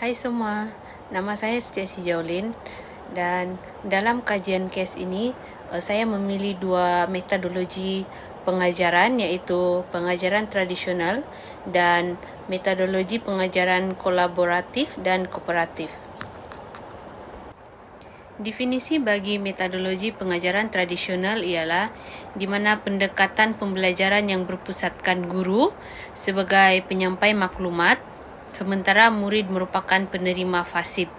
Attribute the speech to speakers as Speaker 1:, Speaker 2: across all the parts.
Speaker 1: Hai semua, nama saya Stacy Jolin dan dalam kajian kes ini saya memilih dua metodologi pengajaran, iaitu pengajaran tradisional dan metodologi pengajaran kolaboratif dan kooperatif. Definisi bagi metodologi pengajaran tradisional ialah di mana pendekatan pembelajaran yang berpusatkan guru sebagai penyampai maklumat, sementara murid merupakan penerima fasib.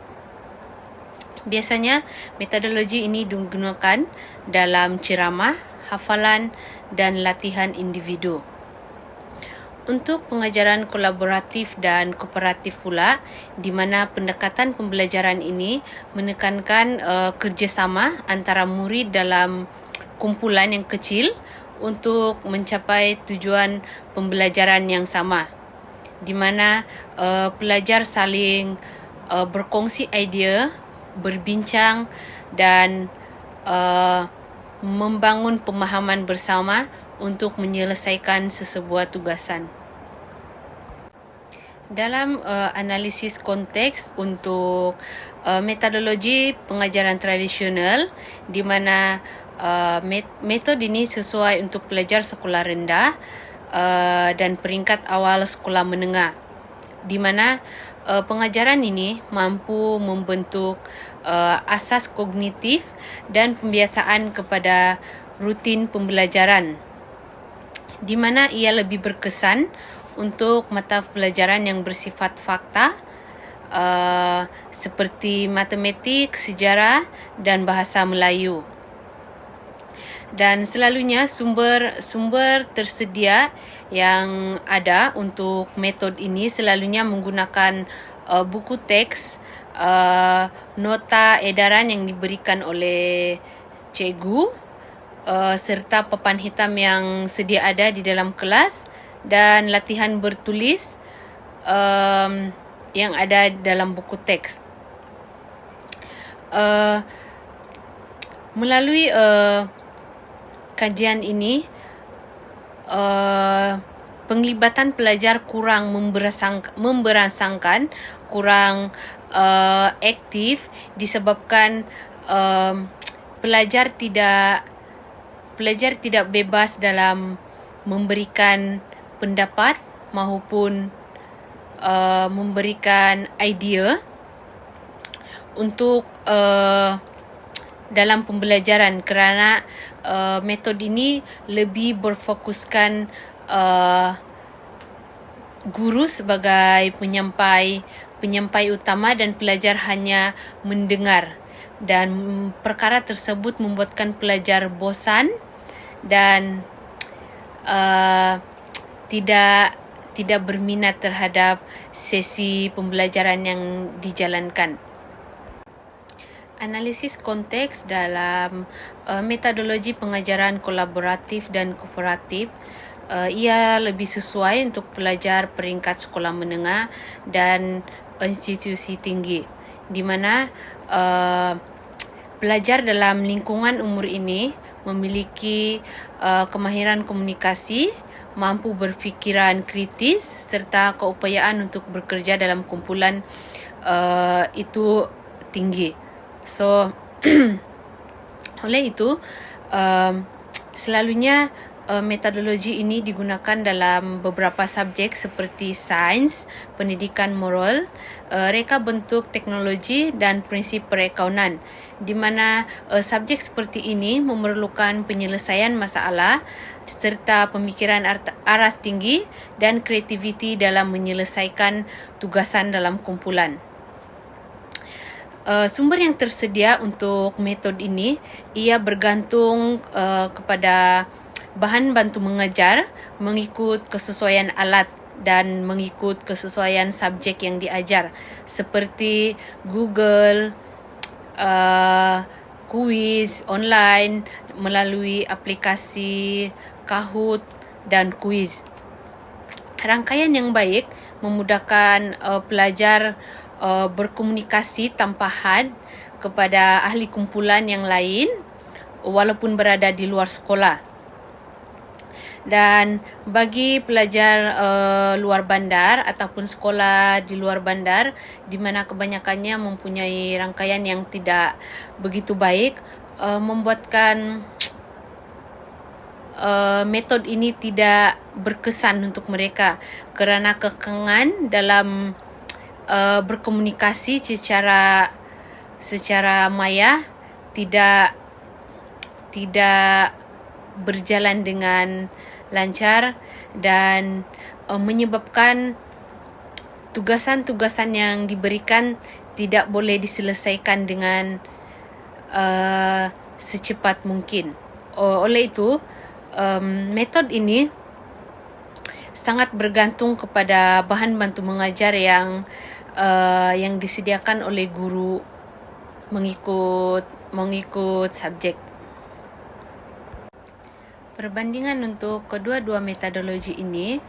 Speaker 1: Biasanya, metodologi ini digunakan dalam ceramah, hafalan, dan latihan individu. Untuk pengajaran kolaboratif dan kooperatif pula, di mana pendekatan pembelajaran ini menekankan kerjasama antara murid dalam kumpulan yang kecil untuk mencapai tujuan pembelajaran yang sama, di mana pelajar saling berkongsi idea, berbincang dan membangun pemahaman bersama untuk menyelesaikan sesebuah tugasan. Dalam analisis konteks untuk metodologi pengajaran tradisional, di mana metode ini sesuai untuk pelajar sekolah rendah dan peringkat awal sekolah menengah, di mana pengajaran ini mampu membentuk asas kognitif dan pembiasaan kepada rutin pembelajaran, di mana ia lebih berkesan untuk mata pelajaran yang bersifat fakta seperti matematik, sejarah, dan bahasa Melayu. Dan selalunya sumber tersedia yang ada untuk metode ini selalunya menggunakan buku teks, nota edaran yang diberikan oleh cikgu, serta papan hitam yang sedia ada di dalam kelas, dan latihan bertulis yang ada dalam buku teks. Melalui kajian ini, penglibatan pelajar kurang memberangsangkan, kurang aktif disebabkan pelajar tidak bebas dalam memberikan pendapat maupun memberikan idea untuk dalam pembelajaran, kerana metode ini lebih berfokuskan guru sebagai penyampai utama dan pelajar hanya mendengar, dan perkara tersebut membuatkan pelajar bosan dan tidak berminat terhadap sesi pembelajaran yang dijalankan. Analisis konteks dalam metodologi pengajaran kolaboratif dan kooperatif ia lebih sesuai untuk pelajar peringkat sekolah menengah dan institusi tinggi, di mana pelajar dalam lingkungan umur ini memiliki kemahiran komunikasi, mampu berfikiran kritis, serta keupayaan untuk bekerja dalam kumpulan itu tinggi. So, oleh itu, selalunya metodologi ini digunakan dalam beberapa subjek seperti sains, pendidikan moral, reka bentuk teknologi, dan prinsip perakaunan, di mana subjek seperti ini memerlukan penyelesaian masalah serta pemikiran aras tinggi dan kreativiti dalam menyelesaikan tugasan dalam kumpulan. Sumber yang tersedia untuk metode ini ia bergantung kepada bahan bantu mengajar mengikut kesesuaian alat dan mengikut kesesuaian subjek yang diajar, seperti Google, kuis online melalui aplikasi Kahoot dan kuis. Rangkaian yang baik memudahkan pelajar berkomunikasi tanpa had kepada ahli kumpulan yang lain walaupun berada di luar sekolah. Dan bagi pelajar luar bandar ataupun sekolah di luar bandar di mana kebanyakannya mempunyai rangkaian yang tidak begitu baik, membuatkan metod ini tidak berkesan untuk mereka kerana kekangan dalam berkomunikasi secara maya tidak berjalan dengan lancar dan menyebabkan tugasan-tugasan yang diberikan tidak boleh diselesaikan dengan secepat mungkin. Oleh itu, metod ini sangat bergantung kepada bahan bantu mengajar yang disediakan oleh guru mengikut subjek. Perbandingan untuk kedua-dua metodologi ini,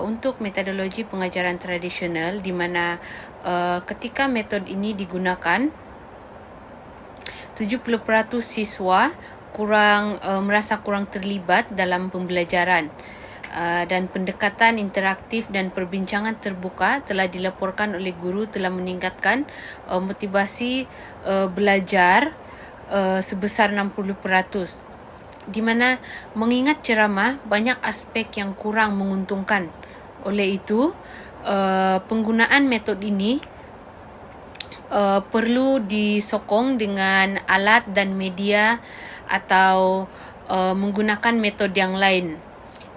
Speaker 1: untuk metodologi pengajaran tradisional di mana ketika metod ini digunakan 70% siswa merasa kurang terlibat dalam pembelajaran, dan pendekatan interaktif dan perbincangan terbuka telah dilaporkan oleh guru telah meningkatkan motivasi belajar sebesar 60%. Di mana mengingat ceramah banyak aspek yang kurang menguntungkan. Oleh itu, penggunaan metod ini perlu disokong dengan alat dan media atau menggunakan metode yang lain.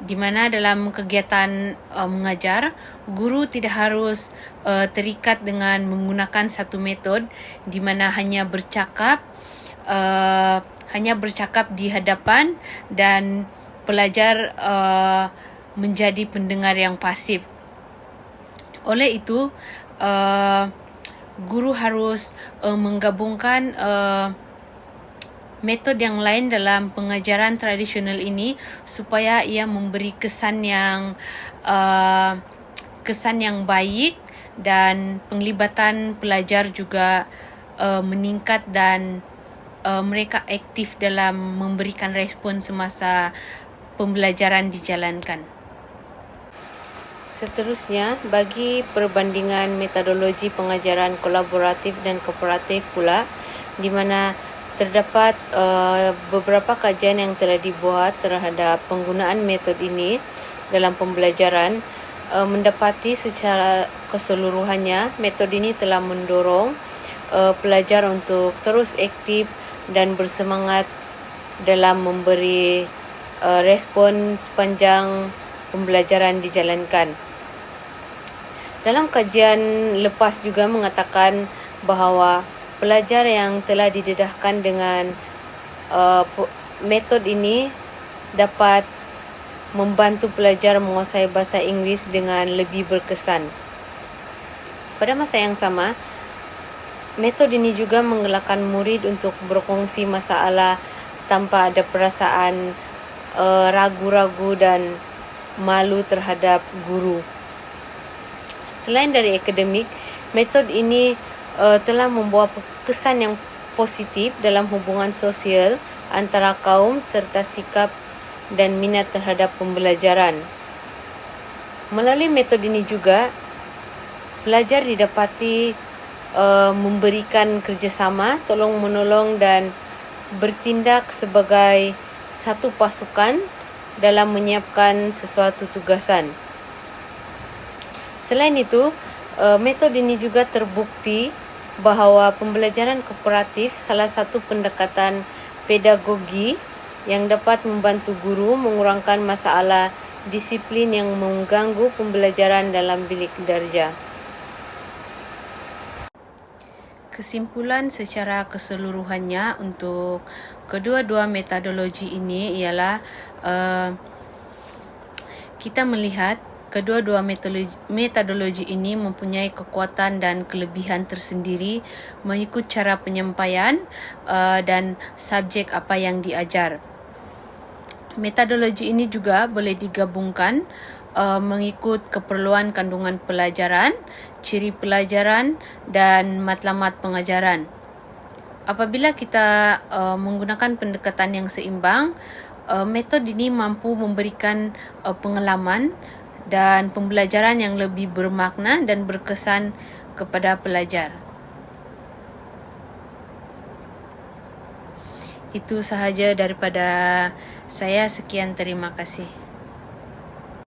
Speaker 1: Di mana dalam kegiatan mengajar, guru tidak harus terikat dengan menggunakan satu metode di mana hanya bercakap di hadapan dan pelajar menjadi pendengar yang pasif. Oleh itu, guru harus menggabungkan metode yang lain dalam pengajaran tradisional ini supaya ia memberi kesan yang baik dan penglibatan pelajar juga meningkat dan mereka aktif dalam memberikan respon semasa pembelajaran dijalankan. Seterusnya, bagi perbandingan metodologi pengajaran kolaboratif dan kooperatif pula, di mana terdapat beberapa kajian yang telah dibuat terhadap penggunaan metode ini dalam pembelajaran, mendapati secara keseluruhannya metode ini telah mendorong pelajar untuk terus aktif dan bersemangat dalam memberi respon sepanjang pembelajaran dijalankan. Dalam kajian lepas juga mengatakan bahawa pelajar yang telah didedahkan dengan metode ini dapat membantu pelajar menguasai bahasa Inggeris dengan lebih berkesan. Pada masa yang sama, metode ini juga menggalakkan murid untuk berkongsi masalah tanpa ada perasaan ragu-ragu dan malu terhadap guru. Selain dari akademik, metode ini telah membawa kesan yang positif dalam hubungan sosial antara kaum serta sikap dan minat terhadap pembelajaran. Melalui metode ini juga, pelajar didapati memberikan kerjasama, tolong-menolong dan bertindak sebagai satu pasukan dalam menyiapkan sesuatu tugasan. Selain itu, metode ini juga terbukti bahawa pembelajaran kooperatif salah satu pendekatan pedagogi yang dapat membantu guru mengurangkan masalah disiplin yang mengganggu pembelajaran dalam bilik darjah. Kesimpulan secara keseluruhannya untuk kedua-dua metodologi ini ialah kita melihat kedua-dua metodologi ini mempunyai kekuatan dan kelebihan tersendiri mengikut cara penyampaian dan subjek apa yang diajar. Metodologi ini juga boleh digabungkan mengikut keperluan kandungan pelajaran, ciri pelajaran dan matlamat pengajaran. Apabila kita menggunakan pendekatan yang seimbang, Metode ini mampu memberikan pengalaman dan pembelajaran yang lebih bermakna dan berkesan kepada pelajar. Itu sahaja daripada saya. Sekian, terima kasih.